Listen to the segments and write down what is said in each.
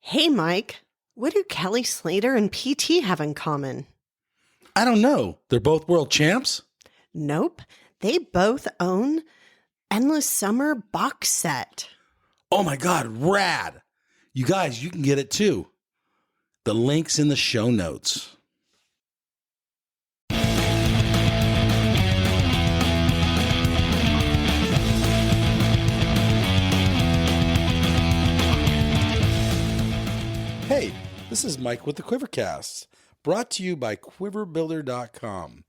Hey, Mike, what do Kelly Slater and PT have in common? I don't know. They're both world champs? Nope, they both own Endless Summer box set. Oh my God, rad. You guys, you can get it too. The link's in the show notes. Hey, this is Mike with the QuiverCast, brought to you by QuiverBuilder.com,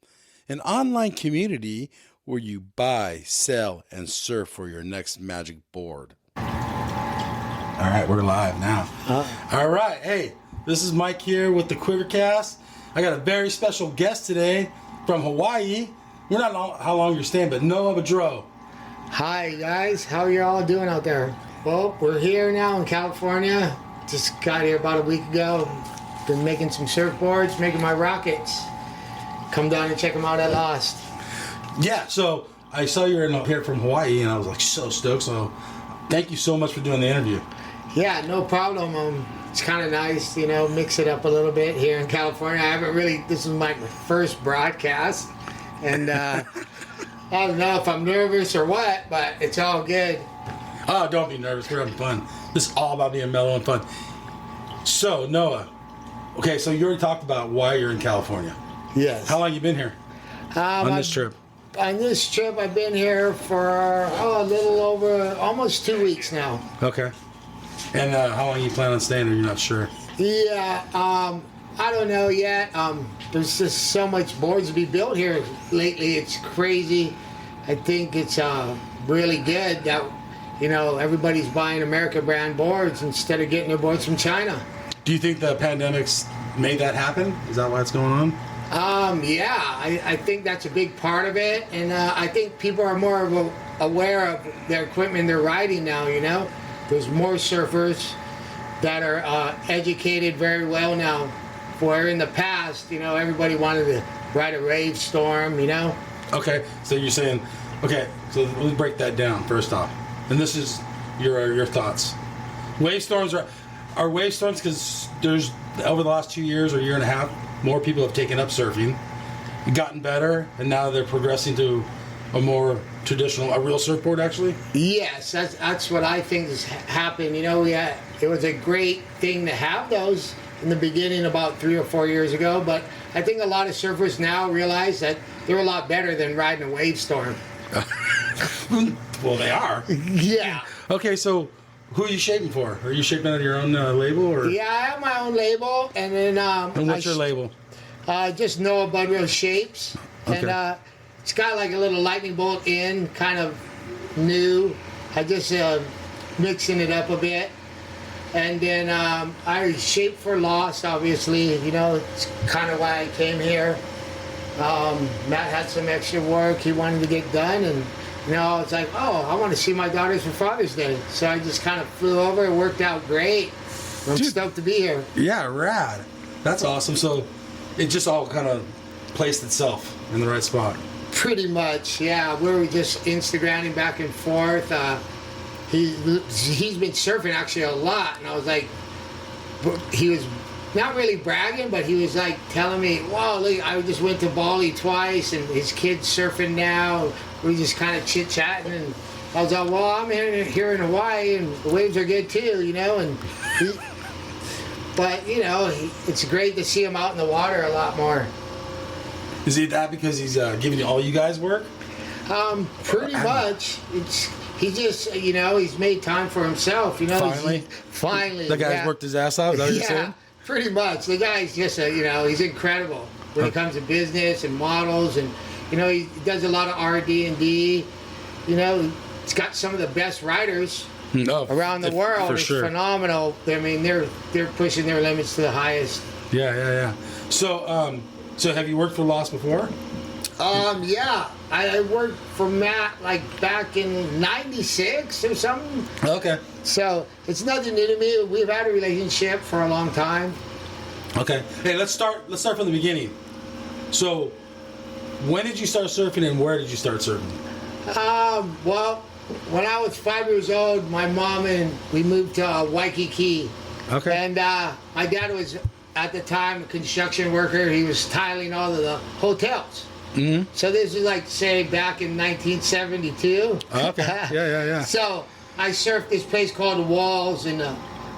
an online community where you buy, sell, and surf for your next magic board. All right, we're live now. All right, hey, this is Mike here with the QuiverCast. I got a very special guest today from Hawaii. We're not know how long you're staying, but Noah Budroe. Hi guys, how you all doing out there? Well, we're here now in California. Just got here about a week ago. Been making some surfboards, making my rockets. Come down and check them out at Lost. Yeah, so I saw you were here from Hawaii, and I was like so stoked. So thank you so much for doing the interview. Yeah, no problem. It's kind of nice, you know, mix it up a little bit here in California. I haven't really, this is my first broadcast, and I don't know if I'm nervous or what, but it's all good. Oh, don't be nervous. We're having fun. This is all about being mellow and fun. So, Noah, okay, so you already talked about why you're in California. Yes. How long you been here on this trip? On this trip, I've been here for a little over, almost 2 weeks now. Okay. And how long you plan on staying, or you're not sure? Yeah, I don't know yet. There's just so much boards to be built here lately. It's crazy. I think it's really good that, you know, everybody's buying American brand boards instead of getting their boards from China. Do you think the pandemic's made that happen? Is that why it's going on? Yeah, I think that's a big part of it. And I think people are more aware of their equipment they're riding now, you know. There's more surfers that are educated very well now. Where in the past, you know, everybody wanted to ride a wave storm, you know. Okay, so you're saying, okay, so let me break that down first off. And this is your thoughts. Wave storms are wave storms because there's, over the last 2 years or year and a half, more people have taken up surfing, gotten better, and now they're progressing to a more traditional, a real surfboard actually? Yes, that's what I think has happened. You know, it was a great thing to have those in the beginning about 3 or 4 years ago, but I think a lot of surfers now realize that they're a lot better than riding a wave storm. Well, they are. Yeah. Okay, so who are you shaping for? Are you shaping under your own label, or? Yeah, I have my own label, and then And what's your label? Just Noah Budroe Shapes, Okay. and it's got like a little lightning bolt in, kind of new. I just mixing it up a bit, and then I shape for Lost. Obviously, you know, it's kind of why I came here. Matt had some extra work he wanted to get done, and you know, I was like, oh, I want to see my daughters for Father's Day. So I just kind of flew over. It worked out great. I'm stoked to be here. Yeah, rad. That's awesome. So it just all kind of placed itself in the right spot. Pretty much, yeah. We were just Instagramming back and forth. He's been surfing actually a lot, and I was like, he was not really bragging, but he was like telling me, wow, look, I just went to Bali twice, and his kid's surfing now. We just kind of chit-chatting, and I was like, well, I'm here in Hawaii, and the waves are good too, you know, and but, you know, it's great to see him out in the water a lot more. Is he that because he's giving all you guys work? Pretty much. He just, you know, he's made time for himself, you know. Finally? Finally. The guy's worked his ass out, is that what you're saying? Pretty much. The guy's just, you know, he's incredible when it comes to business and models, and, you know, he does a lot of R&D. You know, he's got some of the best riders around the world. For it's sure. phenomenal. I mean, they're pushing their limits to the highest. Yeah. So, so have you worked for Lost before? Yeah. I worked for Matt like back in '96 or something. Okay. So it's nothing new to me. We've had a relationship for a long time. Okay. Hey, let's start from the beginning. So, when did you start surfing, and where did you start surfing? Well, when I was 5 years old, my mom and we moved to Waikiki, Okay. And my dad was, at the time, a construction worker. He was tiling all of the hotels. Mm-hmm. So this is like, say, back in 1972. Okay. Yeah. So I surfed this place called The Walls, and the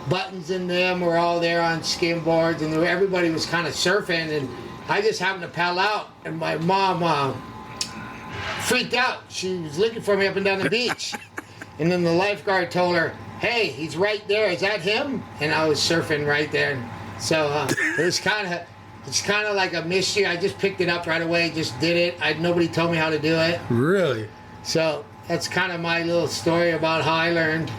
Buttons in them were all there on skimboards, and everybody was kind of surfing, and I just happened to paddle out, and my mom freaked out. She was looking for me up and down the beach. And then the lifeguard told her, "Hey, he's right there. Is that him?" And I was surfing right there. So it's kind of like a mystery. I just picked it up right away, just did it. Nobody told me how to do it. Really? So that's kind of my little story about how I learned.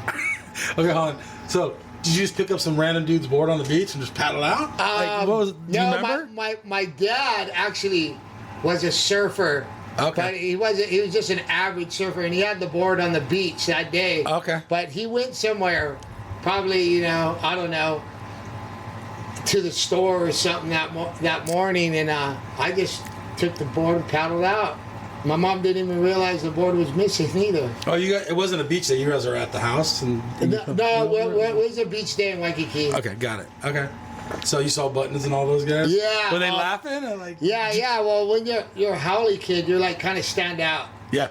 Okay, hold on. So, did you just pick up some random dude's board on the beach and just paddle out? Do you remember? My dad actually was a surfer. Okay. But he was just an average surfer, and he had the board on the beach that day. Okay. But he went somewhere, probably, I don't know, to the store or something that morning, and I just took the board and paddled out. My mom didn't even realize the board was missing either. Oh, it wasn't a beach day. You guys were at the house? No, it was a beach day in Waikiki. Okay, got it. Okay. So you saw Buttons and all those guys? Yeah. Were they laughing? Or like? Yeah. Well, when you're a Howley kid, you're like kind of stand out. Yeah.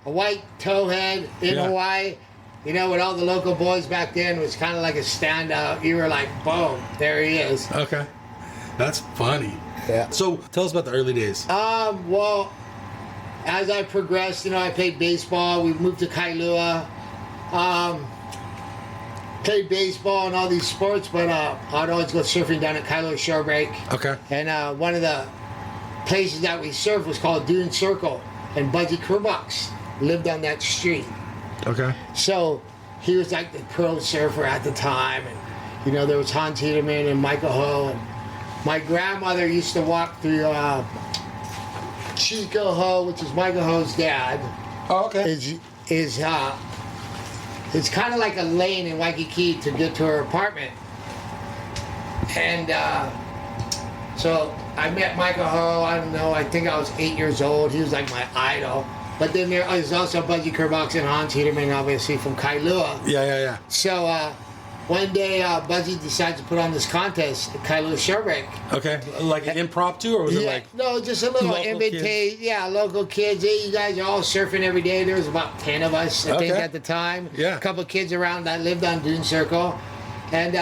A white towhead in Hawaii. With all the local boys back then, was kind of like a standout. You were like, boom, there he is. Okay. That's funny. Yeah. So tell us about the early days. Well, as I progressed, I played baseball. We moved to Kailua. Played baseball and all these sports, but I'd always go surfing down at Kailua Shore Break. Okay. And one of the places that we surfed was called Dune Circle, and Budgie Kerbox lived on that street. Okay. So he was like the pro surfer at the time, and there was Hans Hiederman and Michael Ho, and my grandmother used to walk through Chico Ho, which is Michael Ho's dad. Oh, okay. It's kind of like a lane in Waikiki to get to her apartment. And so I met Michael Ho, I don't know, I think I was 8 years old. He was like my idol. But then there was also Budgie Kerbox and Hans Hiederman, obviously, from Kailua. Yeah. So one day, Budgie decided to put on this contest at Kailua Shore Break. Okay. Like an impromptu, or was it like... No, just a little invitation. Yeah, local kids. Hey, you guys are all surfing every day. There was about 10 of us, I think, at the time. Yeah. A couple of kids around that lived on Dune Circle. And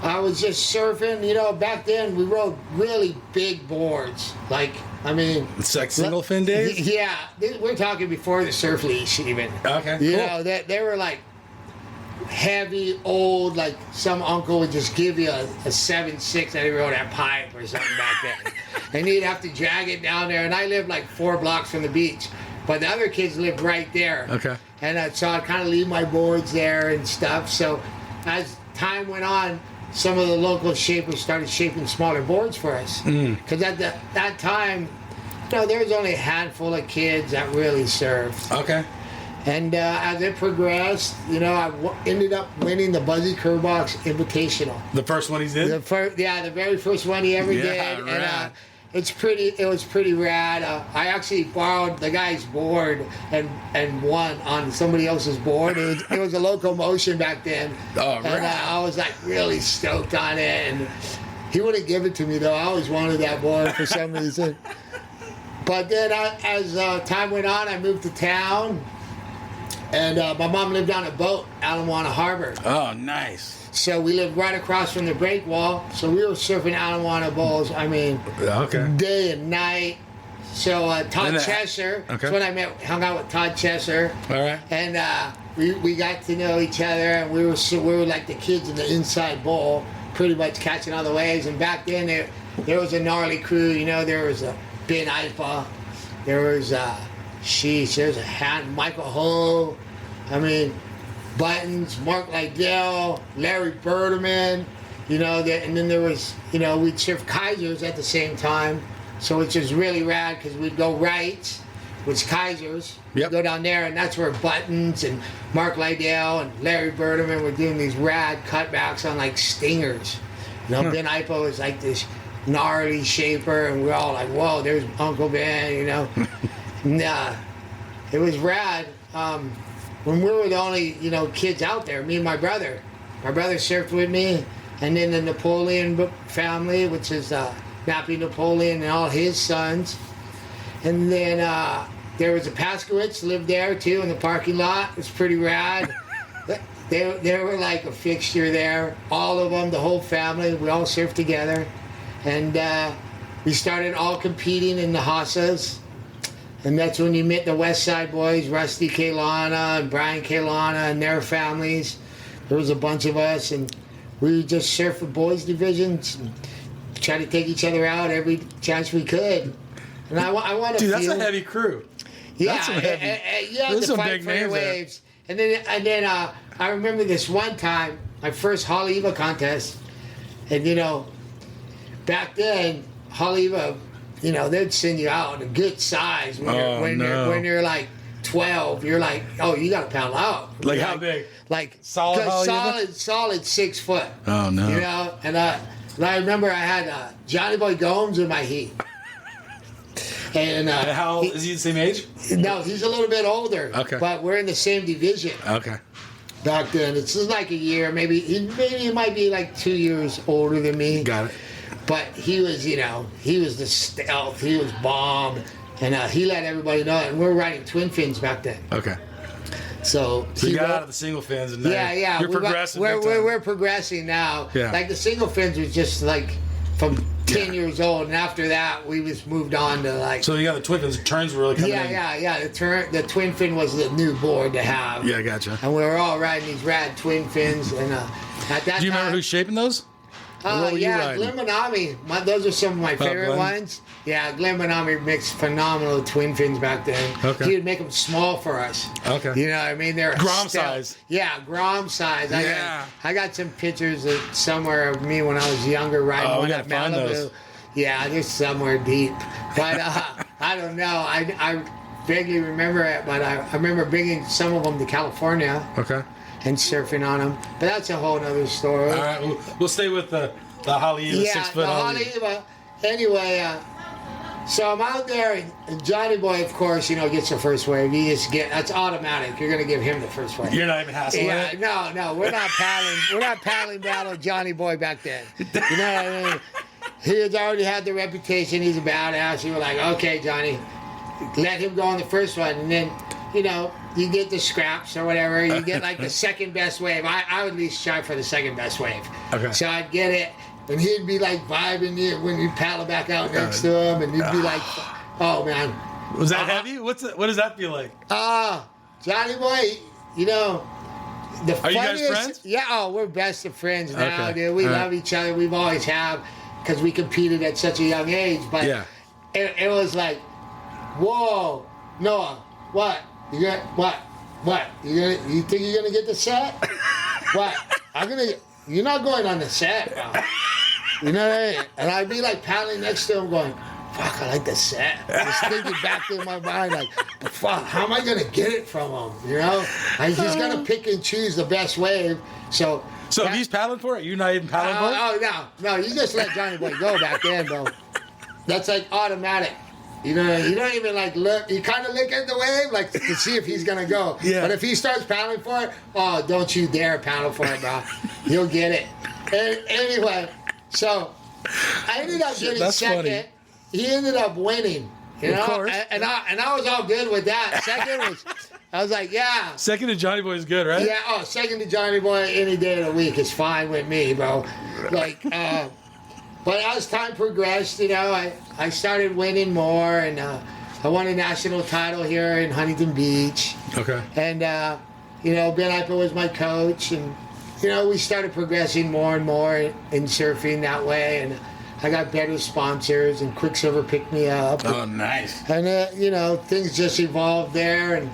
I was just surfing. Back then, we rode really big boards. It's like single fin days? Yeah. We're talking before the surf leash, even. Okay, cool. They were like heavy, old, like some uncle would just give you a 7.6 that he rode at pipe or something back then. And he'd have to drag it down there. And I lived like 4 blocks from the beach. But the other kids lived right there. Okay. And so I'd kind of leave my boards there and stuff. So as time went on, some of the local shapers started shaping smaller boards for us. Because at that time, there was only a handful of kids that really surfed. Okay. And as it progressed, I ended up winning the Budgie Kerbox Invitational. The first one he did? The very first one he ever did. Rad. And it was pretty rad. I actually borrowed the guy's board and won on somebody else's board. It was a locomotion back then. Oh, and rad. I was like really stoked on it. And he wouldn't give it to me though. I always wanted that board for some reason. But then as time went on, I moved to town. And my mom lived on a boat out in Anawana Harbor. Oh, nice. So we lived right across from the break wall. So we were surfing Anawana bowls, day and night. So Todd Chesser, that's when I hung out with Todd Chesser. All right. And we got to know each other, and we were like the kids in the inside bowl, pretty much catching all the waves. And back then there was a gnarly crew. There was a Ben Ipa, there was there's a hand, Michael Ho, Buttons, Mark Lydell, Larry Birdman, and then there was, we'd surf Kaisers at the same time, so it's just really rad because we'd go right, which Kaisers, yep. Go down there, and that's where Buttons and Mark Lydell and Larry Birdman were doing these rad cutbacks on like stingers. Ben Ipo was like this gnarly shaper, and we're all like, whoa, there's Uncle Ben, And, it was rad. When we were the only, kids out there, me and my brother, my brother surfed with me, and then the Napoleon family, which is Nappy Napoleon and all his sons. And then there was a Paskowitz lived there too in the parking lot. It was pretty rad. They were like a fixture there. All of them, the whole family, we all surfed together. And we started all competing in the Hassas. And that's when you met the West Side boys, Rusty Kaylana and Brian Kaylana and their families. There was a bunch of us, and we would just surf the boys divisions and try to take each other out every chance we could. And I want to Dude, that's a heavy crew. Yeah, that's some heavy. you had There's to some fight big for your names there. waves. And then I remember this one time, my first Haleiwa contest, and back then Haleiwa, they'd send you out in a good size when you're like 12. You're like, oh, you got to paddle out. Like how big? Like Solid Haleiwa? solid 6 foot. Oh no. And I remember I had Johnny Boy Gomes in my heat. And How is he the same age? No, he's a little bit older. Okay. But we're in the same division. Okay. Back then, it's just like a year, maybe he might be like 2 years older than me. Got it. But he was, he was the stealth. He was bomb, and he let everybody know. And we were riding twin fins back then. Okay. So you got out of the single fins, and yeah. you're progressing. We're progressing now. Yeah. Like the single fins was just like from 10 years old, and after that we just moved on to like. So you got the twin fins. The turns were really coming in. Yeah. The twin fin was the new board to have. Yeah, gotcha. And we were all riding these rad twin fins, and at that Do you remember who's shaping those? What were you riding? Glenn Manami. Those are some of my favorite Glenn? ones. Yeah, Glenn Manami makes phenomenal twin fins back then. Okay. He would make them small for us. Okay. You know what I mean? They're Grom size. Yeah, Grom size. Yeah. I got some pictures somewhere of me when I was younger riding Oh, we one gotta at find Malibu. those. Yeah, they're somewhere deep. But I don't know. I vaguely remember it, but I remember bringing some of them to California Okay. and surfing on them. But that's a whole other story. All right. We'll stay with the Haleiwa, Yeah, 6 foot the Haleiwa. Haleiwa. Anyway, so I'm out there, and Johnny Boy, of course, gets the first wave. That's automatic. You're gonna give him the first wave. You're not even hassling Yeah, it? no, we're not paddling. We're not paddling battle Johnny Boy back then. You know what I mean? He has already had the reputation. He's a badass. You were like, okay, Johnny, let him go on the first one, and then, you get the scraps or whatever. You get like the second best wave. I would at least try for the second best wave. Okay. So I'd get it, and he'd be like vibing you when you paddle back out next to him, and you'd be like, oh man. Was that heavy? What does that feel like? Johnny Boy, the Are you guys friends? Yeah, we're best of friends now, Okay. dude. We All love each other. We've always have, because we competed at such a young age. But Yeah. it was like, whoa, Noah, what? You got what? What? You think you're gonna get the set? What? You're not going on the set, bro. You know what I mean? And I'd be like paddling next to him, going, fuck, I like the set. Just thinking back in my mind, like, but fuck, how am I gonna get it from him? He's gonna pick and choose the best wave. So if he's paddling for it, you're not even paddling for it? No, you just let Johnny Boy go back then, bro. That's like automatic. You don't even like look. You kind of look at the wave like to see if he's gonna go. Yeah. But if he starts paddling for it, oh, don't you dare paddle for it, bro. You'll get it. And anyway, so I ended up getting That's second. funny. He ended up winning. Of course. And I was all good with that. I was like, yeah. Second to Johnny Boy is good, right? Yeah, second to Johnny Boy any day of the week is fine with me, bro. Like, but as time progressed, I started winning more, and I won a national title here in Huntington Beach. Okay. And, Ben Iper was my coach, and, we started progressing more and more in surfing that way, and I got better sponsors, and Quicksilver picked me up. Oh, nice. And, things just evolved there, and,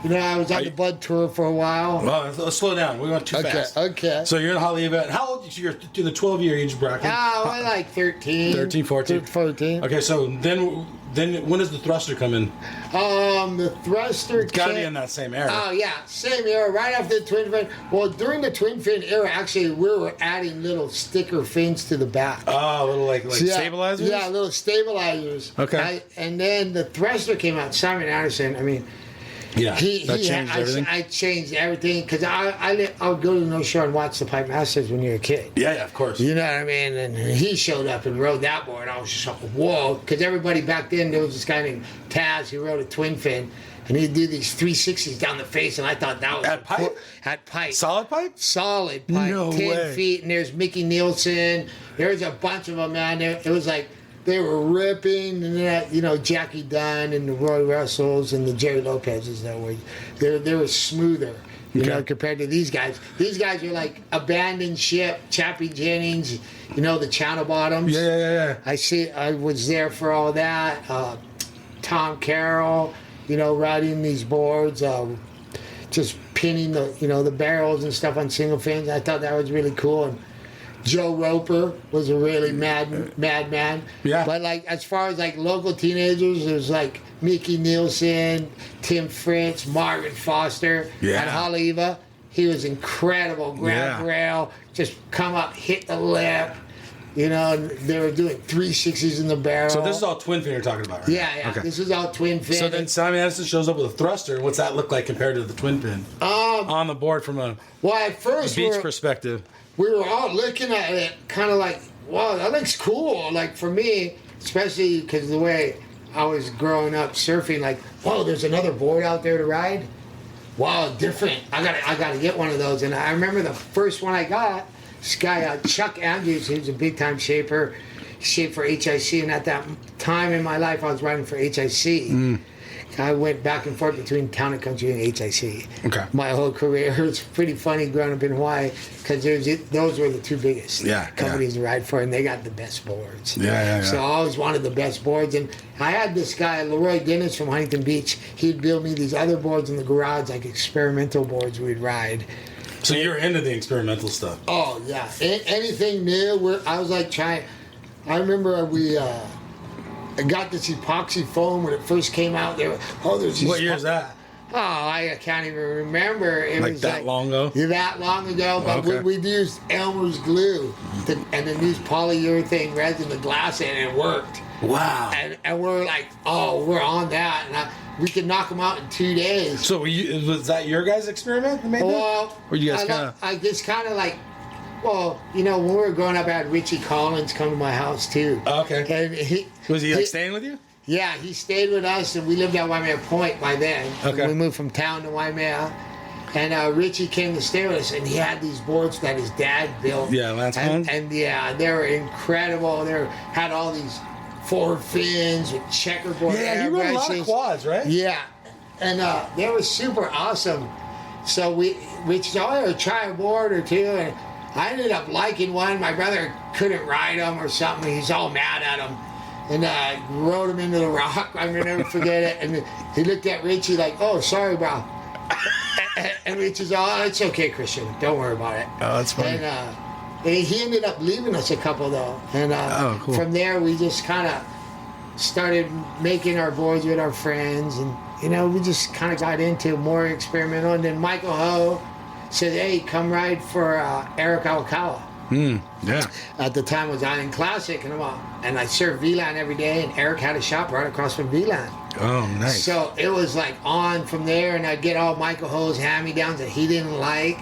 I was on the Bud Tour for a while. Well, let's slow down. We went too fast. Okay. So you're in Haleiwa. How old? You're in the 12-year age bracket. We're like 13. 13, 14. 14. Okay, so then when does the thruster come in? The thruster. It's got to be in that same era. Oh yeah, same era, right after the twin fin. Well, during the twin fin era, actually, we were adding little sticker fins to the back. Oh, little like stabilizers? Yeah, little stabilizers. Okay. And then the thruster came out. Simon Anderson. I mean, Yeah, that changed everything. I changed everything because I would go to the North Shore and watch the Pipe Masters when you were a kid. Yeah, of course. You know what I mean? And he showed up and rode that board. I was just like, whoa. Because everybody back then, there was this guy named Taz who rode a twin fin. And he'd do these 360s down the face. And I thought that was... At pipe? At pipe. Solid pipe? Solid pipe. No 10 way. feet. And there's Mickey Nielsen. There's a bunch of them, man. It was like... They were ripping, and that, you know, Jackie Dunn and the Roy Russells and the Jerry Lopez's. They were smoother, you know, compared to these guys. These guys are like Abandoned Ship, Chappie Jennings, you know, the Channel Bottoms. Yeah. I was there for all that. Tom Carroll, you know, riding these boards, just pinning the barrels and stuff on single fins. I thought that was really cool. And Joe Roper was a really mad man. Yeah. But like as far as like local teenagers, it was like Mickey Nielsen, Tim Fritz, Marvin Foster, and Haleiwa. He was incredible. Grab rail, just come up, hit the lip. You know, and they were doing 360s in the barrel. So this is all twin fin you're talking about, right? Yeah. Okay. This is all twin fin. So then Simon Addison shows up with a thruster. What's that look like compared to the twin fin? On the board from a at first beach perspective. We were all looking at it kind of like, wow, that looks cool. Like for me, especially because the way I was growing up surfing, like, whoa, there's another board out there to ride. Wow, different. I gotta get one of those. And I remember the first one I got, this guy, Chuck Andrews, who's a big time shaper, shaped for HIC. And at that time in my life, I was riding for HIC. I went back and forth between Town and Country and HIC. Okay. My whole career. It's pretty funny growing up in Hawaii because those were the two biggest companies to ride for, and they got the best boards. Yeah. So I always wanted the best boards. And I had this guy, Leroy Dennis from Huntington Beach. He'd build me these other boards in the garage, like experimental boards we'd ride. So you're into the experimental stuff? Oh, yeah. Anything new, I was like trying. I remember I got this epoxy foam when it first came out. There's what year is that? Oh, I can't even remember. It was that long ago? Yeah, that long ago. But we'd used Elmer's glue and then used polyurethane resin to glass it, and it worked. Wow. And we're like, oh, we're on that. And we could knock them out in 2 days. So was that your guys' experiment? Well, or you guys I just kind of like, well, you know, when we were growing up, I had Richie Collins come to my house too. Okay. And was he staying with you? Yeah, he stayed with us, and we lived at Waimea Point by then. Okay. We moved from town to Waimea, and Richie came to stay with us, and he had these boards that his dad built. Yeah, Lance Collins. And yeah, they were incredible. They had all these forward fins with checkerboard. Yeah, you rode a lot of quads, right? Yeah, and they were super awesome. So Richie said, oh, try a board or two, and I ended up liking one. My brother couldn't ride them or something. He's all mad at them. And I rode him into the rock. I'm going to never forget it. And he looked at Richie like, oh, sorry, bro. And Richie's, oh, it's okay, Christian. Don't worry about it. Oh, that's funny. And he ended up leaving us a couple, though. And cool. From there, we just kind of started making our boards with our friends. And, you know, we just kind of got into more experimental. And then Michael Ho said, hey, come ride for Eric Awakawa. Yeah. At the time it was Island Classic, and I served VLAN every day, and Eric had a shop right across from VLAN. Oh, nice. So it was like on from there, and I'd get all Michael Ho's hand-me-downs that he didn't like.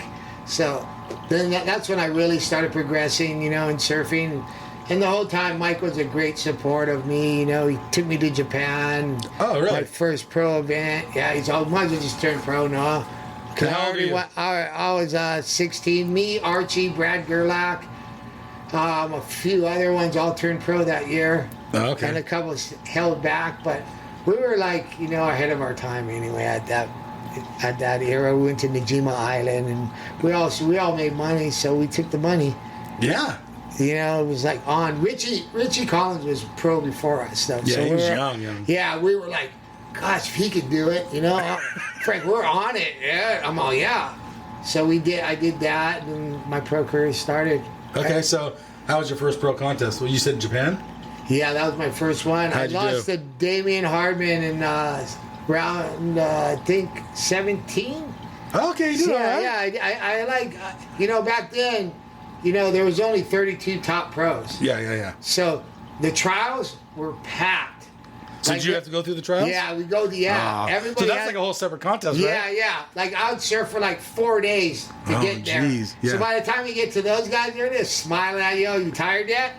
So then that's when I really started progressing, you know, in surfing. And the whole time, Mike was a great support of me. You know, he took me to Japan. Oh, really? My first pro event. Yeah, he's all, might as well just turned pro now. How old are you? I was 16. Me, Archie, Brad Gerlach, a few other ones all turned pro that year. Oh, okay. And a couple held back, but we were like, you know, ahead of our time anyway at that era. We went to Najima Island, and we all made money, so we took the money. Yeah. You know, it was like on. Richie Collins was pro before us, though. Yeah, so he was young. Yeah, we were like, gosh, if he could do it, you know, Frank, we're on it. Yeah, I'm all, yeah. So I did that, and my pro career started. Okay, so how was your first pro contest? Well, you said Japan? Yeah, that was my first one. How'd you lost do? to Damian Hardman in round, I think, 17. Okay, you did all right. Yeah, I like, you know, back then, you know, there was only 32 top pros. Yeah. So the trials were packed. So did you have to go through the trials? Yeah, we go to, everybody. So that's like a whole separate contest, right? Yeah. Like I would surf for like 4 days to get there. Geez. Yeah. So by the time you get to those guys, they're just smiling at you. You tired yet?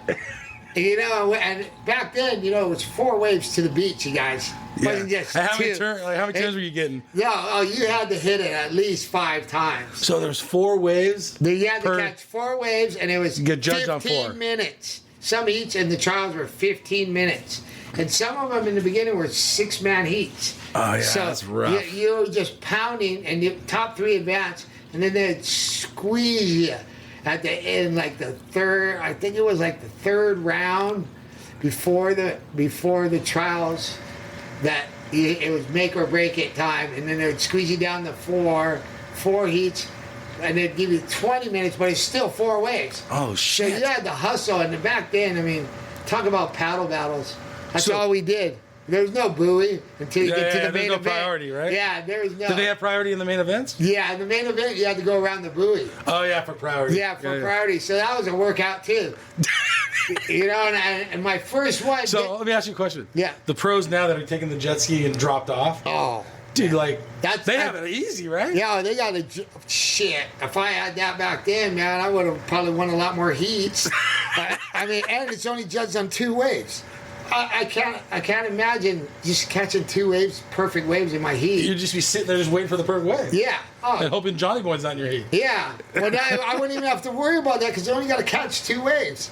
And back then, it was 4 waves to the beach, you guys. It wasn't just How many 2. turns were you getting? Yeah, you had to hit it at least 5 times. So there's 4 waves. You had to catch 4 waves, and it was get judged 15 on 4 minutes. Some each, and the trials were 15 minutes. And some of them in the beginning were 6-man heats. Oh, yeah, so that's rough. You were just pounding, and the top 3 advance, and then they'd squeeze you at the end, like the third. I think it was like the 3rd round before the trials. That it was make or break it time, and then they'd squeeze you down the 4 heats, and they'd give you 20 minutes, but it's still 4 waves. Oh, shit. So you had to hustle, and back then, talk about paddle battles. That's all we did. There was no buoy until you get to the main event. There's no priority, right? Yeah, there was no. Did they have priority in the main events? Yeah, in the main event, you had to go around the buoy. Oh, yeah, for priority. Yeah, for priority. So that was a workout, too. And my first one. So let me ask you a question. Yeah. The pros now that are taking the jet ski and dropped off. Oh. Dude, they have it easy, right? Yeah, they got shit. If I had that back then, man, I would have probably won a lot more heats. And it's only judged on 2 waves. I can't imagine just catching 2 waves, perfect waves in my heat. You'd just be sitting there just waiting for the perfect wave. Yeah. And hoping Johnny Boy's not in your heat. Yeah. Well, I wouldn't even have to worry about that because you only got to catch 2 waves.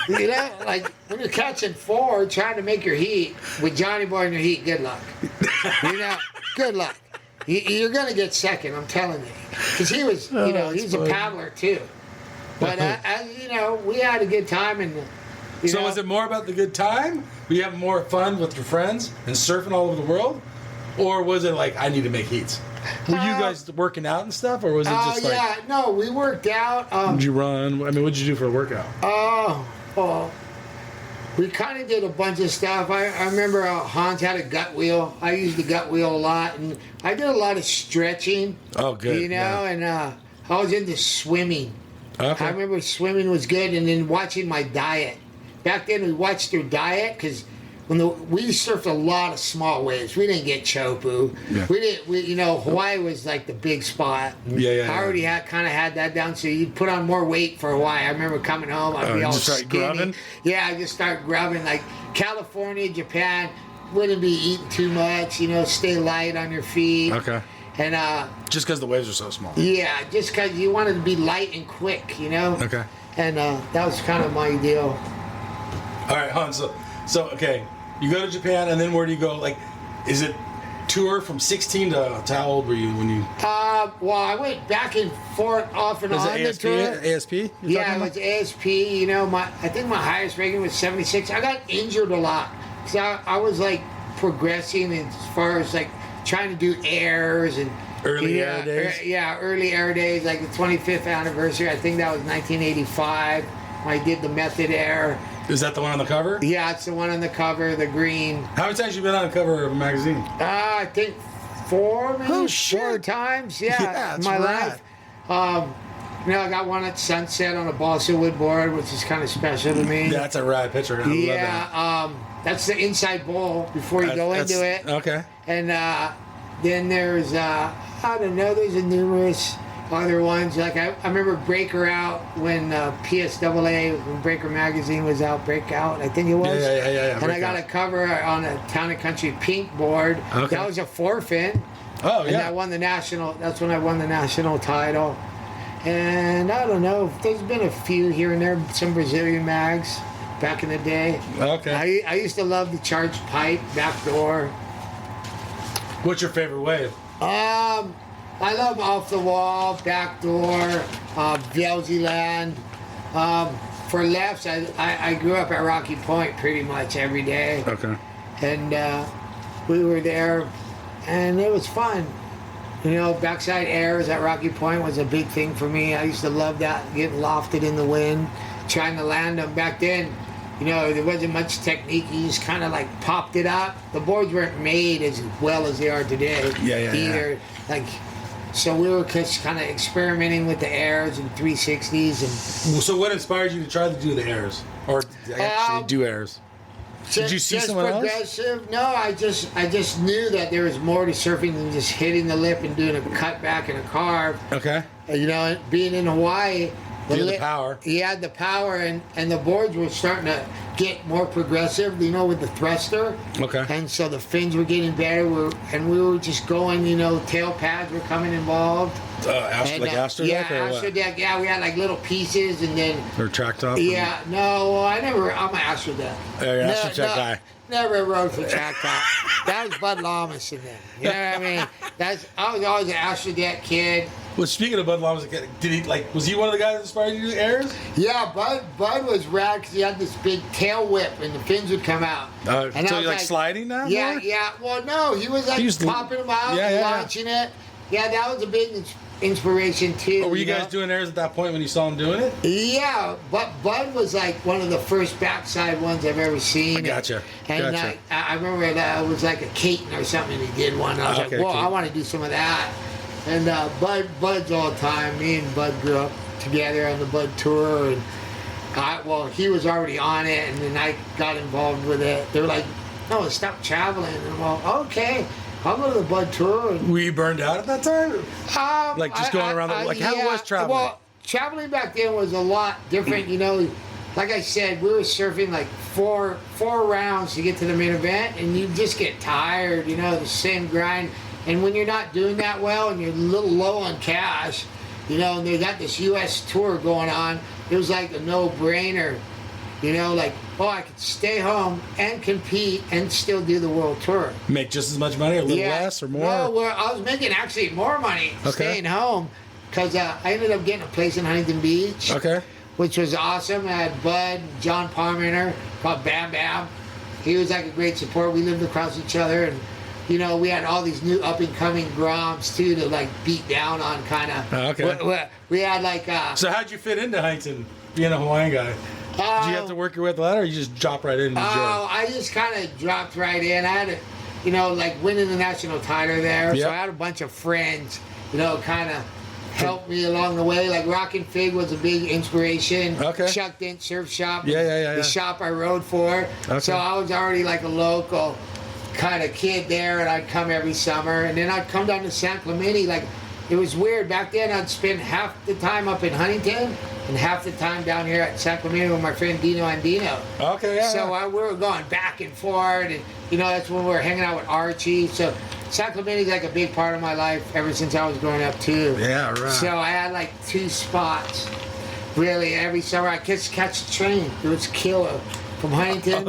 Like when you're catching 4, trying to make your heat with Johnny Boy in your heat, good luck. Good luck. You're going to get second, I'm telling you. Because he was, he's a paddler too. But, we had a good time. And so was it more about the good time? Were you having more fun with your friends and surfing all over the world? Or was it like, I need to make heats? Were you guys working out and stuff? Or was it just like... no, we worked out. Did you run? What did you do for a workout? We kind of did a bunch of stuff. I remember Hans had a gut wheel. I used the gut wheel a lot. And I did a lot of stretching. Oh, good. And I was into swimming. Okay. I remember swimming was good. And then watching my diet. Back then, we watched their diet because we surfed a lot of small waves. We didn't get chopu. Yeah. Hawaii was like the big spot. Yeah. I already kind of had that down, so you'd put on more weight for Hawaii. I remember coming home, I'd be all skinny. Grubbing? Yeah, I just start grubbing. Like California, Japan, wouldn't be eating too much. Stay light on your feet. Okay. And just because the waves are so small. Yeah, just because you wanted to be light and quick. Okay. And that was kind of my deal. All right, Hans. So okay, you go to Japan, and then where do you go? Like, is it tour from 16 to how old were you when you? Well, I went back and forth off and on the tour. ASP? Yeah, it was ASP. I think my highest rating was 76. I got injured a lot because I was like progressing as far as like trying to do airs and early air days. Early air days, like the 25th anniversary. I think that was 1985 when I did the method air. Is that the one on the cover? Yeah, it's the one on the cover, the green. How many times have you been on the cover of a magazine? I think 4, maybe 4 times. Yeah, in my life. I got one at sunset on a balsa wood board, which is kind of special to me. That's a rad picture. I love that. That's the inside bowl before you go into it. Okay. And then there's, there's a numerous other ones. Like I remember Breaker Out when PSAA, when Breaker Magazine was out, Breakout, I think it was. Yeah. And I got a cover on a Town and Country Pink board. Okay. That was a 4-fin. Oh, yeah. And I won the national, that's when I won the national title. And I don't know, there's been a few here and there, some Brazilian mags back in the day. Okay. I used to love the charged pipe, backdoor. What's your favorite wave? I love Off the Wall, Backdoor, Velziland. For lefts, I grew up at Rocky Point pretty much every day. Okay. And we were there, and it was fun. Backside airs at Rocky Point was a big thing for me. I used to love that, getting lofted in the wind, trying to land them. Back then, there wasn't much technique. You just kind of like popped it up. The boards weren't made as well as they are today. Either. So we were just kind of experimenting with the airs and 360s. And so what inspired you to try to do the airs? Or actually do airs? Did you see someone else? Progressive? No, I just knew that there was more to surfing than just hitting the lip and doing a cutback and a carve. Okay. You know, being in Hawaii, You had the power. He had the power, and the boards were starting to get more progressive, you know, with the thruster. Okay. And so the fins were getting better, we were just going, you know, tail pads were coming involved. Astro yeah, deck or Astro what? deck. Yeah, we had like little pieces, and then Or track top? yeah, no, I'm an Astro deck. Oh, you're an Astro deck guy. Never rode for track top. That was Bud Lamas in there. You know what I mean? I was always an Astro deck kid. Well, speaking of Bud Lamas, did he was he one of the guys that inspired you to do airs? Yeah, Bud was rad because he had this big tail whip and the fins would come out. And so you're like sliding now? Yeah, more? yeah. Well, no, he was like popping them out and launching it. Yeah, that was a big inspiration too. Or were you guys doing airs at that point when you saw him doing it? Yeah, but Bud was like one of the first backside ones I've ever seen. I gotcha. And I remember that it was like a Caton or something. He did one. I was like, whoa, I want to do some of that. And Bud's all the time. Me and Bud grew up together on the Bud tour, and he was already on it, and then I got involved with it. They were like, "No, stop traveling." And I'm like, "Okay, I'll go to the Bud tour." Were you burned out at that time? Like just going around how was traveling? Well, traveling back then was a lot different. You know, like I said, we were surfing like four rounds to get to the main event, and you just get tired. You know, the same grind. And when you're not doing that well and you're a little low on cash, you know, and they got this U.S. tour going on, it was like a no-brainer. You know, like, I could stay home and compete and still do the world tour. Make just as much money, a little less or more? No, I was making actually more money staying home because I ended up getting a place in Huntington Beach. Okay. Which was awesome. I had Bud, John Parmenter, called Bam Bam. He was like a great support. We lived across each other, and you know, we had all these new up-and-coming groms, too, to, like, beat down on, kind of. Okay. We had, like... So how'd you fit into Huntington, being a Hawaiian guy? Did you have to work your way up the ladder, or you just drop right in and enjoy? I just kind of dropped right in. I had, you know, like, winning the national title there, so I had a bunch of friends, you know, kind of helped me along the way. Like, Rockin' Fig was a big inspiration. Okay. Chuck Dent Surf Shop. Yeah. The shop I rode for. Okay. So I was already, like, a local kind of kid there, and I'd come every summer, and then I'd come down to San Clemente. Like, it was weird back then. I'd spend half the time up in Huntington and half the time down here at San Clemente with my friend Dino Andino. Okay, yeah. So we were going back and forth, and you know, that's when we were hanging out with Archie. So San Clemente's like a big part of my life ever since I was growing up too. Yeah, right. So I had like 2 spots really every summer. I could catch a train. It was killer from Huntington.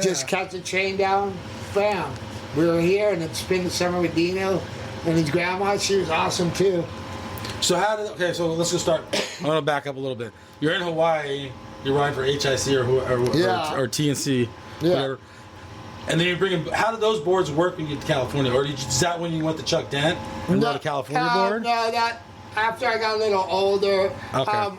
Just catch a train down. Bam. We were here, and then spend the summer with Dino and his grandma. She was awesome too. So so let's just start. I want to back up a little bit. You're in Hawaii. You're riding for HIC or TNC, whatever. And then you bring in. How did those boards work when you get to California, or is that when you went to Chuck Dent and rode a California board? No, that after I got a little older. Okay.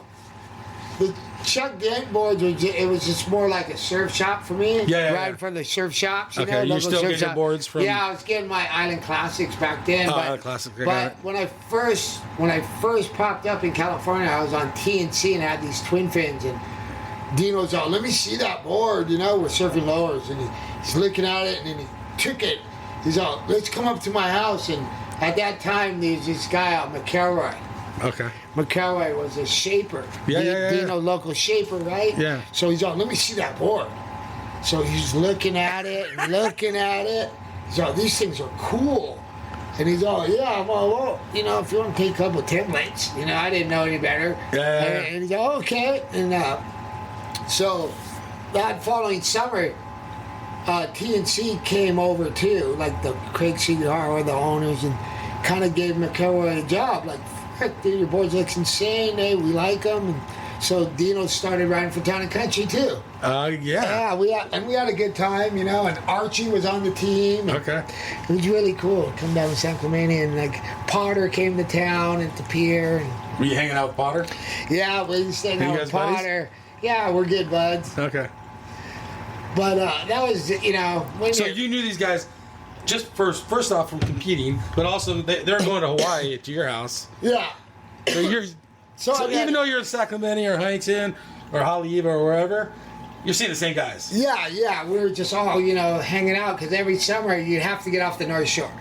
The Chuck Dent boards it was just more like a surf shop for me. Riding from the surf shops. You know, you're still getting your boards from. Yeah, I was getting my Island Classics back then. Island Classics. But when I first popped up in California, I was on TNC and had these twin fins, and Dino's all, "Let me see that board." You know, we're surfing lowers, and he's looking at it, and then he took it. He's all, "Let's come up to my house." And at that time, there's this guy out, McElroy. Okay. McElroy was a shaper. Yeah. Dino, local shaper, right? Yeah. So he's all, "Let me see that board." So he's looking at it and looking at it. He's all, "These things are cool." And he's all, "Yeah." I'm all, "Well, you know, if you want to take a couple of templates." You know, I didn't know any better. Yeah. And he's all, "Okay." And so that following summer, TNC came over too, like the Craig Cigar or the owners, and kind of gave McElroy a job. Like, "Dude, your boards looks insane. Hey, we like them." And so Dino started riding for Town and Country too. Yeah, we had a good time, you know. And Archie was on the team. Okay. It was really cool. Come down to San Clemente, and like Potter came to town at the pier. And, were you hanging out with Potter? Yeah, we stayed out with Potter. Buddies? Yeah, we're good buds. Okay. But that was, you know. So you knew these guys. Just first off from competing, but also they're going to Hawaii to your house. Yeah. So even though you're in Sacramento or Huntington or Haleiwa or wherever, You're seeing the same guys. Yeah. We were just all, hanging out because every summer you'd have to get off the North Shore.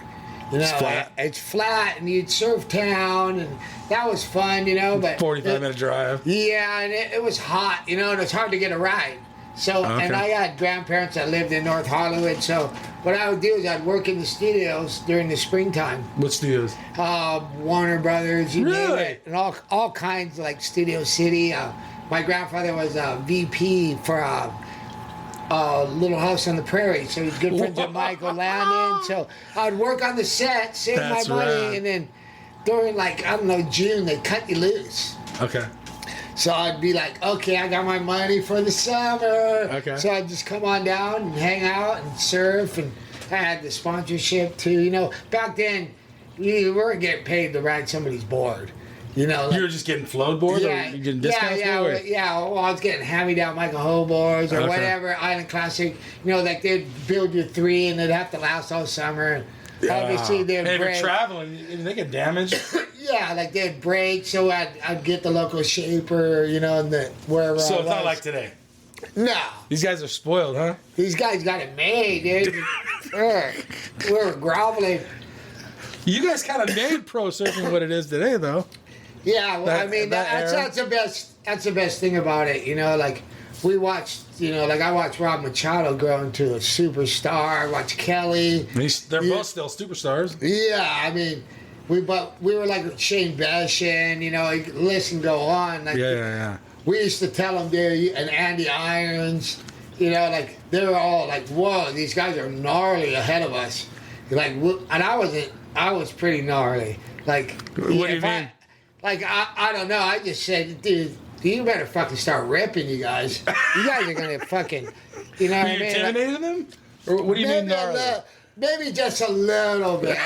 It's flat. It's flat, and you'd surf town, and that was fun, But 45-minute drive. Yeah, and it was hot, and it's hard to get a ride. So, and I had grandparents that lived in North Hollywood, so what I would do is I'd work in the studios during the springtime. What studios? Warner Brothers, you name Really? it, and all kinds like Studio City. My grandfather was a VP for Little House on the Prairie, so he's good friends with Michael Landon. So I'd work on the set, save That's my money, rad. and then during June, they cut you loose. Okay. So I'd be like, okay, I got my money for the summer. Okay. So I'd just come on down and hang out and surf, and I had the sponsorship too. Back then, you weren't getting paid to ride somebody's board. You were just getting float boards, or you getting discounts? Well, I was getting hand-me-down Michael Ho boards or whatever, Island Classic. Like they'd build you 3 and they'd have to last all summer. Obviously, they'd Hey, if break. you're traveling, they get damaged. Yeah, like they'd break, so I'd get the local shaper, and wherever. So I it's not was. like today. No. These guys are spoiled, huh? These guys got it made, dude. We're groveling. You guys kind of made pro surfing what it is today, though. Yeah, well, that's the best. That's the best thing about it. Like we watched. I watched Rob Machado grow into a superstar. I watched Kelly. They're both still superstars. Yeah, we were like Shane Beshin. List and go on. Like, Yeah. We used to tell them, dude, and Andy Irons. They were all like, whoa, these guys are gnarly ahead of us. Like, and I wasn't. I was pretty gnarly. Like, What do you mean? I don't know. I just said, dude, you better fucking start ripping, you guys. You guys are gonna fucking, what I mean? You intimidated them? Or what do you mean gnarly? Maybe just a little bit.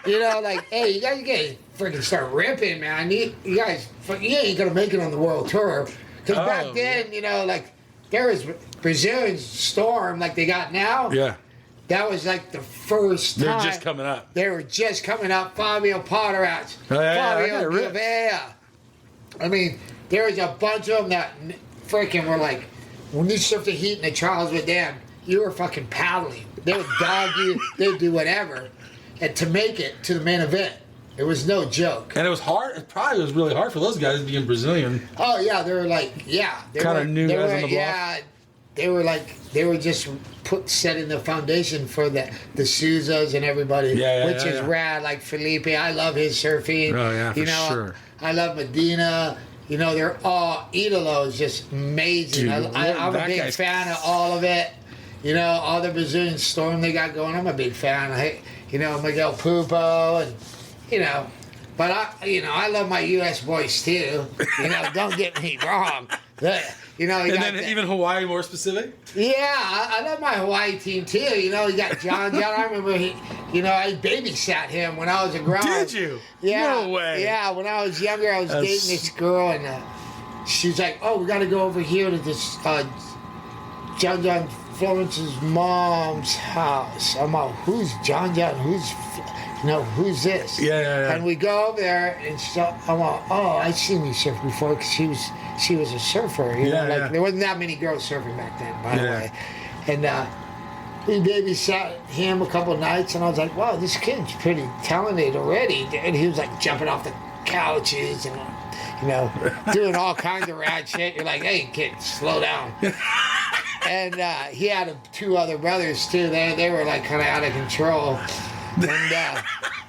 Hey, you guys gotta freaking start ripping, man. You guys, you ain't gonna make it on the world tour. Because back then, there was Brazilian Storm like they got now. Yeah. That was like the first time. They're just coming up. They were just coming up. Fabio Potteratz. Fabio Gouveia. There was a bunch of them that freaking were like, when you surfed the heat and the trials with them, you were fucking paddling. They would dog you. They would do whatever. And to make it to the main event, it was no joke. And it was hard. It probably was really hard for those guys being Brazilian. Oh, yeah. They were like, Kind of new guys on the block. Yeah. They were just setting the foundation for the Souzas and everybody, which is rad. Like Felipe, I love his surfing. Oh yeah, for sure. I love Medina. They're all Idolo is just amazing. Dude, I'm a big fan of all of it. All the Brazilian Storm they got going. I'm a big fan. Miguel Pupo and but I love my U.S. boys too. Don't get me wrong. And then even Hawaii more specific? Yeah, I love my Hawaii team too. You got John. I remember I babysat him when I was a grown. Did you? Yeah. No way. Yeah, when I was younger, I was dating this girl, and she's like, "Oh, we got to go over here to this John Florence's mom's house." I'm like, "Who's John? Who's this?" Yeah. And we go over there, and so I'm like, "Oh, I've seen you surf before," because she was a surfer. There wasn't that many girls surfing back then, by the way. And we babysat him a couple of nights, and I was like, "Wow, this kid's pretty talented already." And he was like jumping off the couches and doing all kinds of rad shit. You're like, "Hey, kid, slow down." And he had 2 other brothers too. They were like kind of out of control. And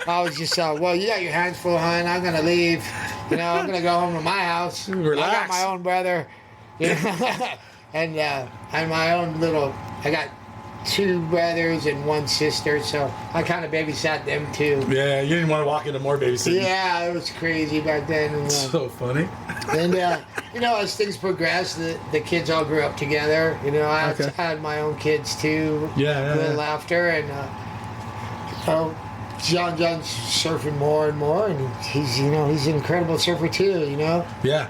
I was just, well, you got your hands full, hon. I'm gonna leave. I'm gonna go home to my house. Relax. I got my own brother. And my own little. I got 2 brothers and 1 sister, so I kind of babysat them too. Yeah, you didn't want to walk into more babysitting. Yeah, it was crazy back then. And, so funny. And as things progressed, the kids all grew up together. I had my own kids too. Yeah. A little after, and John's surfing more and more, and he's an incredible surfer too. Yeah.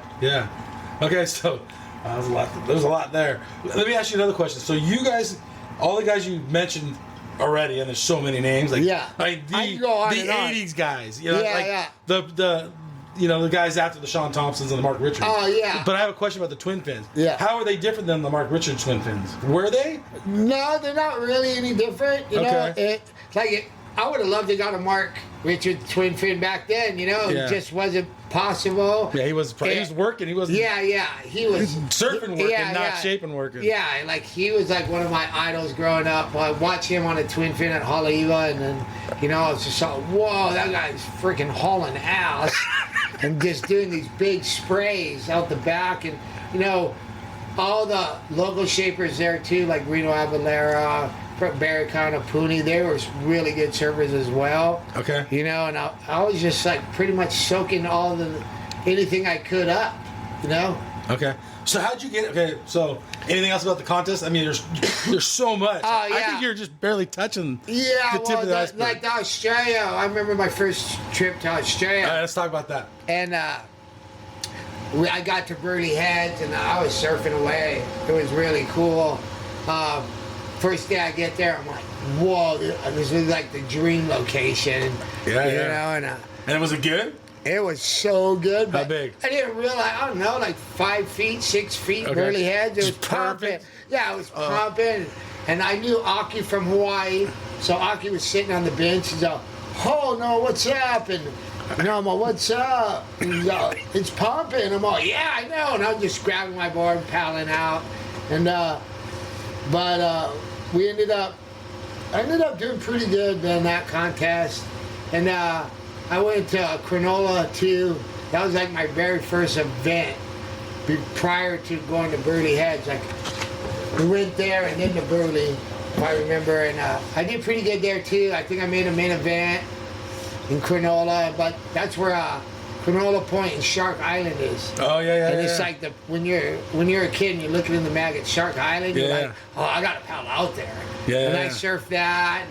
Okay, so there's a lot there. Let me ask you another question. So you guys, all the guys you mentioned already, and there's so many names. Like, I can go on the and on. 80s guys. Yeah. The the guys after the Sean Thompsons and the Mark Richards. Oh, yeah. But I have a question about the twin fins. Yeah. How are they different than the Mark Richards twin fins? Were they? No, they're not really any different. Okay. I would have loved to got a Mark Richards twin fin back then. Yeah. It just wasn't possible. Yeah, he was working. He wasn't. Yeah, he was Surfing working, not shaping working. Yeah, like he was like one of my idols growing up. I watched him on a twin fin at Haleiwa, and then I was just like, whoa, that guy's freaking hauling ass, and just doing these big sprays out the back, and all the local shapers there too, like Reno Avalera, Barry Puni, they were really good surfers as well. Okay. And I was just like pretty much soaking anything I could up, Okay. So how'd you get? Okay. So anything else about the contest? I mean, there's so much. Oh, yeah. I think you're just barely touching. Yeah. The tip of the iceberg. Like to Australia. I remember my first trip to Australia. All right, let's talk about that. And I got to Burley Heads, and I was surfing away. It was really cool. First day I get there, I'm like, whoa, this is like the dream location. Yeah. And was it good? It was so good. How But big? I didn't realize, I don't know, like 5 feet, 6 feet, Okay. Burley Heads. It was Just pumping. perfect? Yeah, it was pumping. And I knew Aki from Hawaii, so Aki was sitting on the bench. He's like, oh, no, what's up? And I'm like, what's up? And he's like, it's pumping. I'm like, yeah, I know. And I'm just grabbing my board and paddling out. And, I ended up doing pretty good in that contest. And I went to Cronulla too. That was like my very first event prior to going to Burley Heads. Like we went there and then to Burley, if I remember. And I did pretty good there too. I think I made a main event in Cronulla, but that's where Cronulla Point and Shark Island is. Oh yeah. And it's like when you're a kid and you're looking in the mag at Shark Island, you're like, oh, I gotta paddle out there. And I surfed that,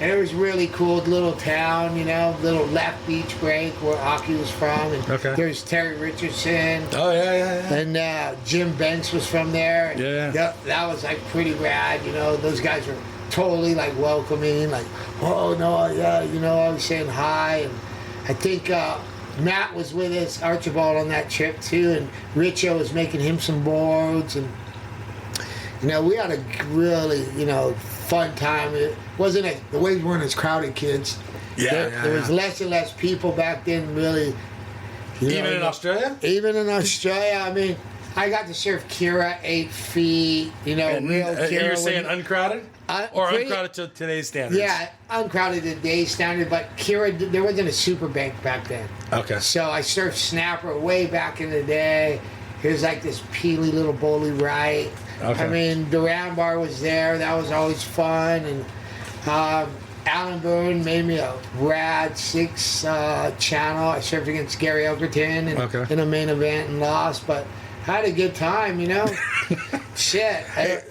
and it was really cool. Little town, little left beach break where Aki was from, and there's Terry Richardson. Oh yeah. And Jim Banks was from there. And Yeah. that was like pretty rad. Those guys were totally like welcoming, like, oh no, yeah, I was saying hi, and I think. Matt was with us, Archibald, on that trip too, and Richo was making him some boards, and we had a really fun time. It wasn't the waves weren't as crowded, kids. There was less and less people back then, really. Even in Australia? Even in Australia, I mean, I got to surf Kira 8 feet. Real Kira. You're saying uncrowded? Uncrowded to today's standards? Yeah, uncrowded to today's standard, but Kira, there wasn't a super bank back then. Okay. So I surfed Snapper way back in the day. Here's like this peely little bowly right. Okay. I mean, the round bar was there. That was always fun. And Alan Boone made me a rad 6 channel. I surfed against Gary Elkerton in a main event and lost, but had a good time, Shit,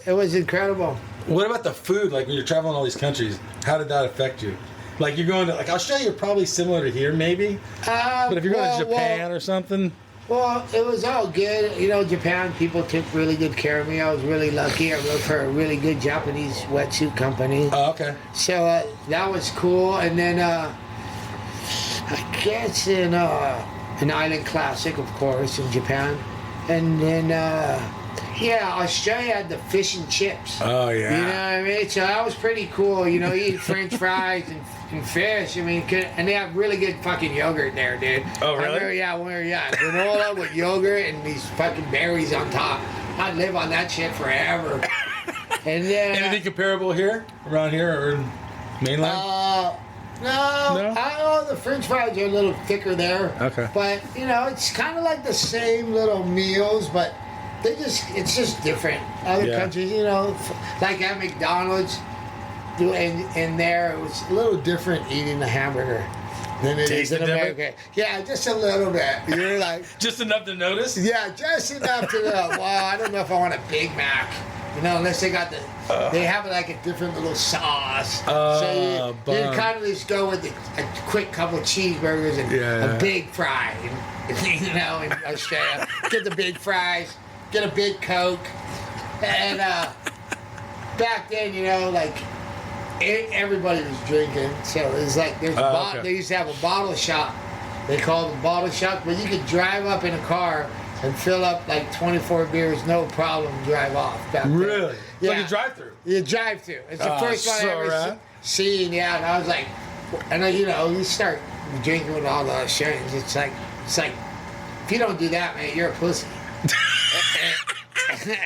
it was incredible. What about the food? Like when you're traveling all these countries, how did that affect you? Like you're going to Australia, probably similar to here, maybe. But if you're going to Japan or something. Well, it was all good. Japan people took really good care of me. I was really lucky. I worked for a really good Japanese wetsuit company. Oh, okay. So that was cool. And then I guess in an Island Classic, of course, in Japan, and then. Australia had the fish and chips. Oh, yeah. You know what I mean? So that was pretty cool. Eating French fries and fish. I mean, and they have really good fucking yogurt there, dude. Oh, really? Granola with yogurt and these fucking berries on top. I'd live on that shit forever. And then anything comparable here, around here, or in mainland? No. The French fries are a little thicker there. Okay. But it's kind of like the same little meals, but. It's just different. Other countries, like at McDonald's, and there it was a little different eating a hamburger than it is in America. Yeah, just a little bit. You're like just enough to notice. Yeah, just enough to know. Well, I don't know if I want a Big Mac. Unless they got they have like a different little sauce. So you kind of just go with a quick couple of cheeseburgers and a big fry. In Australia, get the big fries. Get a big Coke, and back then, everybody was drinking, so it was like they used to have a bottle shop They call it bottle shock, but you could drive up in a car and fill up like 24 beers, no problem, drive off. Back there. Really? Yeah. Like a drive-through? You drive through. It's the first one I so ever rad. seen. Yeah, and I was like, and you know, you start drinking with all the Australians. It's like, if you don't do that, man, you're a pussy.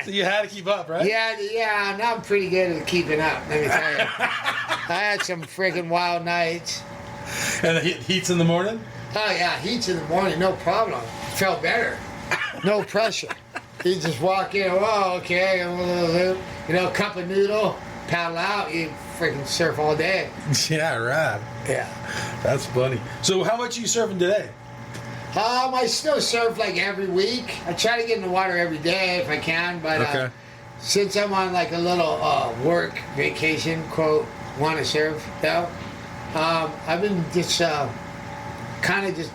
So you had to keep up, right? Yeah, and I'm pretty good at keeping up, let me tell you. I had some freaking wild nights. And the heat's in the morning? Oh, yeah, heats in the morning, no problem. Felt better. No pressure. You just walk in, oh, okay, you know, cup of noodle, paddle out, you freaking surf all day. Yeah, rad. Yeah. That's funny. So how much are you surfing today? I still surf like every week. I try to get in the water every day if I can, but Okay. since I'm on like a little work vacation, quote, want to surf though, I've been just kind of just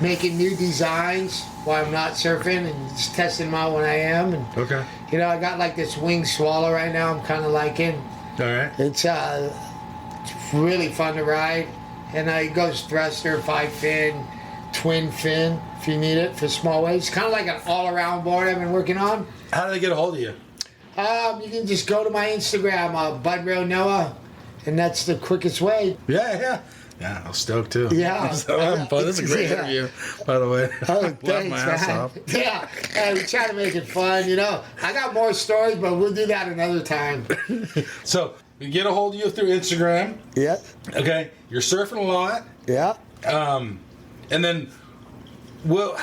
making new designs while I'm not surfing and just testing them out when I am. And Okay. you know, I got like this wing swallow right now. I'm kind of liking. All right. It's really fun to ride, and it goes thruster, 5-fin, twin fin if you need it for small waves. Kind of like an all-around board I've been working on. How do they get a hold of you? You can just go to my Instagram, Budroe Noah, and that's the quickest way. Yeah. Yeah, I'm stoked too. Yeah. So having fun. This is a great Yeah. interview, by the way. Oh, Laughed thanks, my ass man. off. Yeah, and we try to make it fun, you know. I got more stories, but we'll do that another time. So we get a hold of you through Instagram. Yeah, Okay. You're surfing a lot. yeah. And then, well,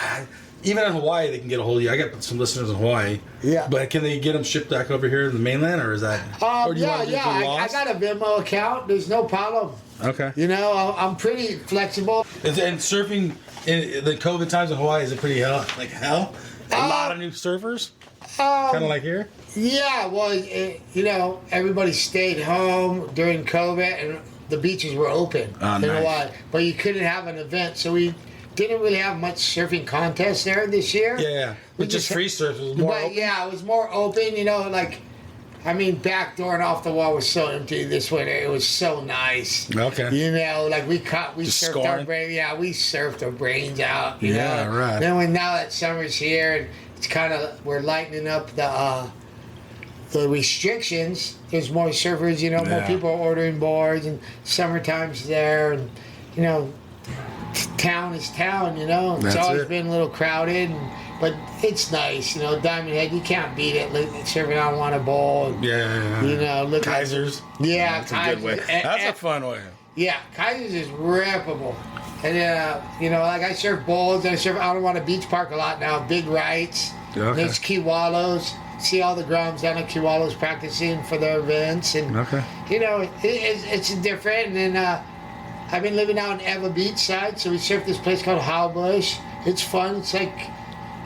even in Hawaii, they can get a hold of you. I got some listeners in Hawaii. Yeah. But can they get them shipped back over here to the mainland, or is that? Or do you want to do it for I Lost? got a Venmo account. There's no problem. Okay. You know, I'm pretty flexible. And surfing in the COVID times in Hawaii, is it pretty like hell? A lot of new surfers? Kind of like here? Yeah, well, you know, everybody stayed home during COVID, and the beaches were open in Nice. Hawaii, but you couldn't have an event, so we didn't really have much surfing contests there this year. Yeah. We But just just- free surf was more But open? yeah, it was more open, you know, like, I mean, backdoor and off the wall was so empty this winter. It was so nice. Okay. You know, like we Just surfed our scoring? brains. Yeah, we surfed our brains out. You Yeah, know? right. Then now that summer's here, and it's kind of we're lightening up the restrictions. There's more surfers. You know, more Yeah. people are ordering boards, and summertime's there, and you know, town is town. You know, it's That's always it. been a little crowded, but it's nice. You know, Diamond Head, you can't beat it. Surfing on Wanna Bowl. And, Yeah. You know, look at- Kaisers. Yeah, That's a good way. Kaisers. That's a fun way. Yeah, Kaisers is rippable. And then, you know, like I surf bowls, I surf out on a beach park a lot now, big rights. Okay. There's Kiwalos. See all the groms down at Kiwalos practicing for their events. And, Okay. you know, it's different. And then I've been living out in Eva Beach side, so we surf this place called Howbush. It's fun. It's like,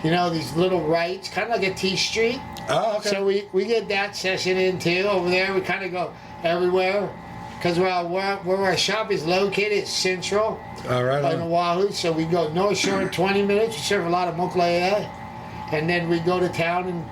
you know, these little rights, kind of like a T Street. Oh, okay. So we get that session in too. Over there, we kind of go everywhere because where our shop is located, it's central All right. on Oahu. So we go North Shore in 20 minutes. We serve a lot of mokulea, and then we go to town in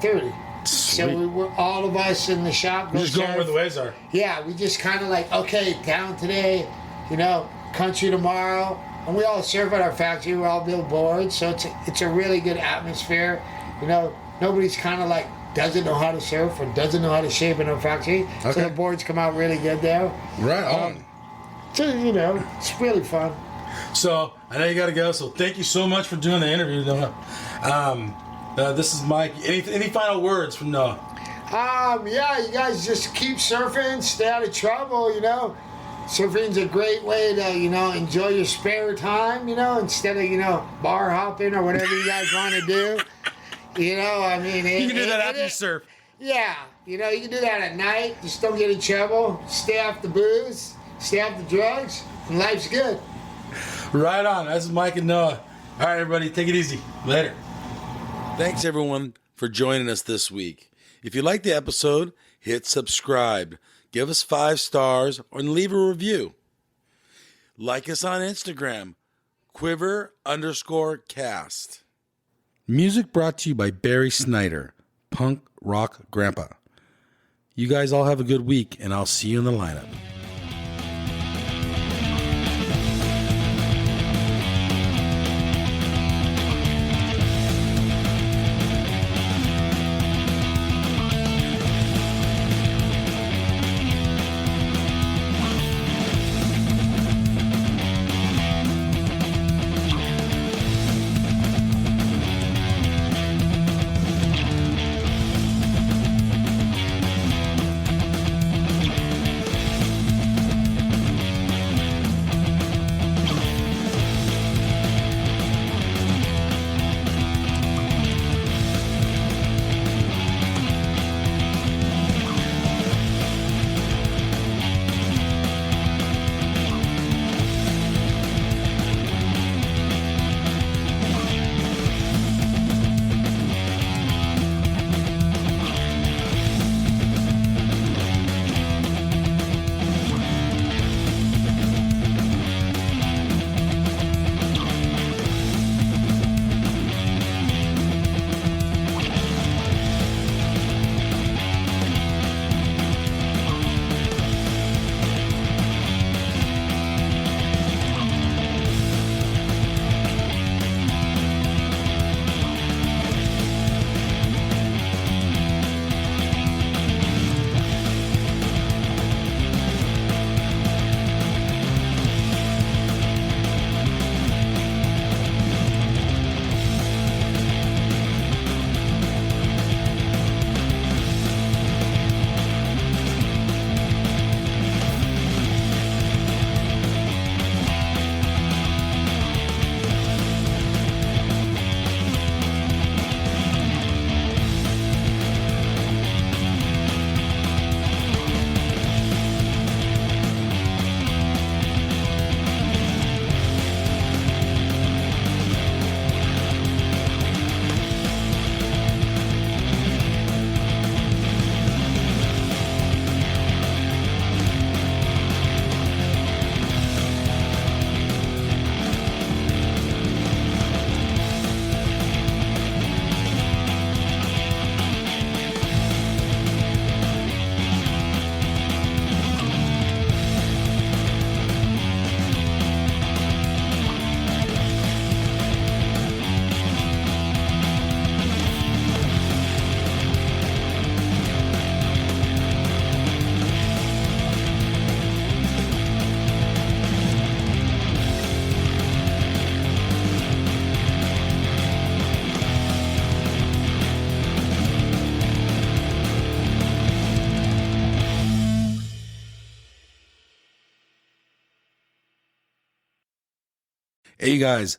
30. So Sweet. we're all of us in the shop. We're just going surf. where the waves are. Yeah, we just kind of like, okay, town today, you know, country tomorrow. And we all surf at our factory. We all build boards. So it's a really good atmosphere. You know, nobody's kind of like doesn't know how to surf or doesn't know how to shape in our factory. So Okay. the boards come out really good there. Right on. So, you know, it's really fun. So I know you got to go. So thank you so much for doing the interview, Noah. This is Mike. Any final words from Noah? Yeah, you guys just keep surfing, stay out of trouble, you know. Surfing's a great way to, you know, enjoy your spare time, you know, instead of, you know, bar hopping or whatever you guys want to do. You know, I mean... You can do that after you surf. Yeah, you know, you can do that at night. Just don't get in trouble. Stay off the booze, stay off the drugs, and life's good. Right on. This is Mike and Noah. All right, everybody, take it easy. Later. Thanks, everyone, for joining us this week. If you liked the episode, hit subscribe, give us 5 stars, or leave a review. Like us on Instagram, quiver_cast. Music brought to you by Barry Snyder, Punk Rock Grandpa. You guys all have a good week, and I'll see you in the lineup. Hey, you guys,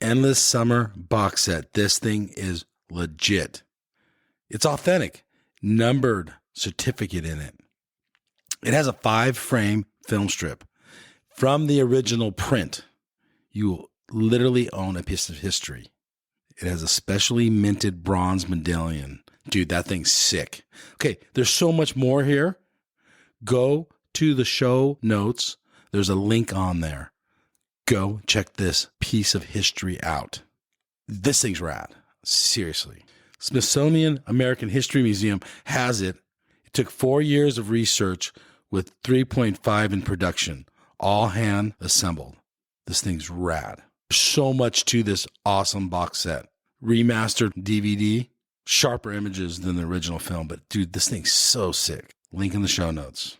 Endless Summer box set. This thing is legit. It's authentic, numbered certificate in it. It has a 5-frame film strip from the original print. You will literally own a piece of history. It has a specially minted bronze medallion. Dude, that thing's sick. Okay, there's so much more here. Go to the show notes. There's a link on there. Go check this piece of history out. This thing's rad. Seriously. Smithsonian American History Museum has it. It took 4 years of research with 3.5 in production, all hand assembled. This thing's rad. So much to this awesome box set. Remastered DVD, sharper images than the original film, but dude, this thing's so sick. Link in the show notes.